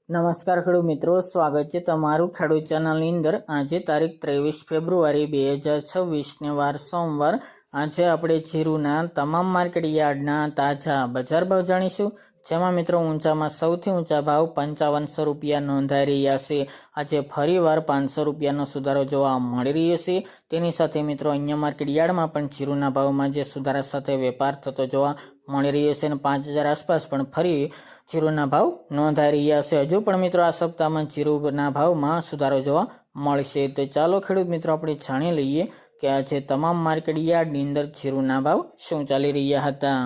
નમસ્કાર ખેડૂત મિત્રો, સ્વાગત છે તમારું ખેડૂત ચેનલની અંદર। આજે તારીખ 23 ફેબ્રુઆરી 2026 ને વાર સોમવાર। આજે આપણે જીરુના તમામ માર્કેટ યાર્ડના તાજા બજાર ભાવ જાણીશું, જેમાં મિત્રો ઊંચામાં સૌથી ઊંચા ભાવ 5500 રૂપિયા નોંધાઈ રહ્યા છે। આજે ફરીવાર 500 રૂપિયાનો સુધારો જોવા મળી રહ્યો છે। તેની સાથે મિત્રો અન્ય માર્કેટ યાર્ડમાં પણ જીરુના ભાવમાં જે સુધારા સાથે વેપાર થતો જોવા મળી રહ્યો છે અને 5000 આસપાસ પણ ફરી જીરુના ભાવ નોંધાઈ રહ્યા છે। હજુ પણ મિત્રો આ સપ્તાહમાં જીરુના ભાવમાં સુધારો જોવા મળશે। તો ચાલો ખેડૂત મિત્રો આપણે જાણી લઈએ કે આજે તમામ માર્કેટ યાર્ડની અંદર જીરુના ભાવ શું ચાલી રહ્યા હતા।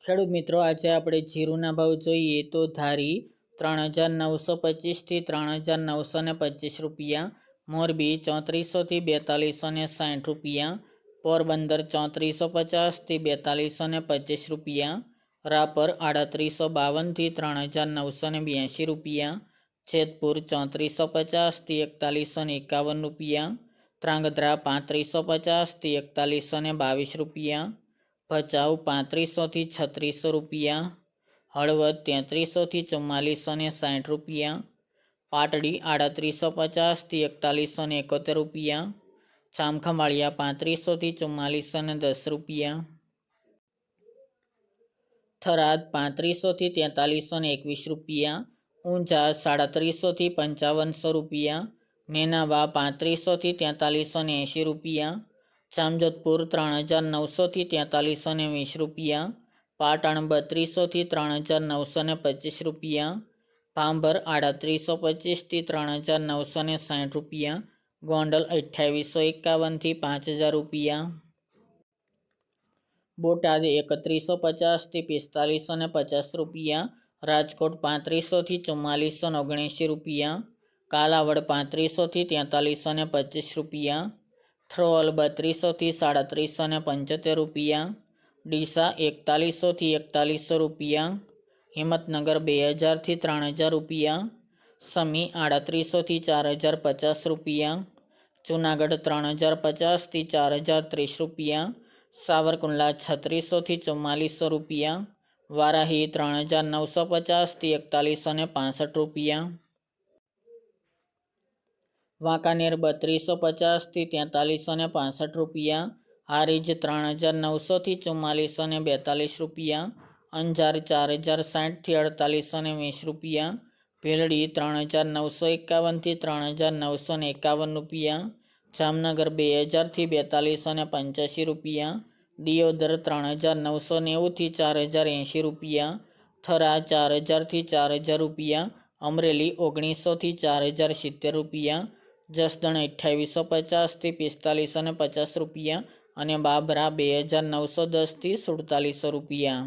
ખેડૂત મિત્રો આજે આપણે જીરુના ભાવ જોઈએ તો ધારી 3925 થી 3925 રૂપિયા, મોરબી 3400 થી 4260 રૂપિયા, પોરબંદર 3450 થી 4225 રૂપિયા, રાપર 3852 થી 3982 રૂપિયા, જેતપુર 3450 થી 4151 રૂપિયા, ત્રાંગધ્રા 3550 થી 4122 રૂપિયા, ભચાઉ 3500 થી 3600 રૂપિયા, હળવદ 3300 થી 4460 રૂપિયા, પાટડી 3850 થી 4171 રૂપિયા, જામખંભાળિયા 3500 થી 4410 રૂપિયા, થરાદ 3500 થી 4321 રૂપિયા, ઊંઝા 3700 થી 5500 રૂપિયા, નેનાવા 3500 થી 4380 રૂપિયા, જામજોધપુર 3900 થી 4320 રૂપિયા, પાટણ 3200 થી 3925 રૂપિયા, ભાંભર 3825 થી 3960 રૂપિયા, ગોંડલ 2851 થી 5000 રૂપિયા, બોટાદ 3150 થી 4550 રૂપિયા, રાજકોટ 3500 થી 4479 રૂપિયા, કાલાવડ 3500 થી 4325 રૂપિયા, થ્રોલ 3200 થી 3775 રૂપિયા, ડીસા 4100 થી 4100 રૂપિયા, હિંમતનગર 2000 થી 3000 રૂપિયા, સમી 3800 થી 4050 રૂપિયા, જુનાગઢ 3050 થી 4030 રૂપિયા, સાવરકુંડલા 3600 થી 4400 રૂપિયા, વારાહી 3950 થી 4165 રૂપિયા, વાંકાનેર 3250 થી 4365 રૂપિયા, હારીજ 3900 થી 4442 રૂપિયા, અંજાર 4060 થી 4820 રૂપિયા, ભેલડી 3951 થી 3951 રૂપિયા, જામનગર 2000 થી 4285 રૂપિયા, દિયોદર 3990 થી 4080 રૂપિયા, થરા 4000 થી 4000 રૂપિયા, અમરેલી 1900 થી 4070 રૂપિયા, જસદણ 2850 થી 4550 રૂપિયા અને બાબરા 2910 થી 4700 રૂપિયા।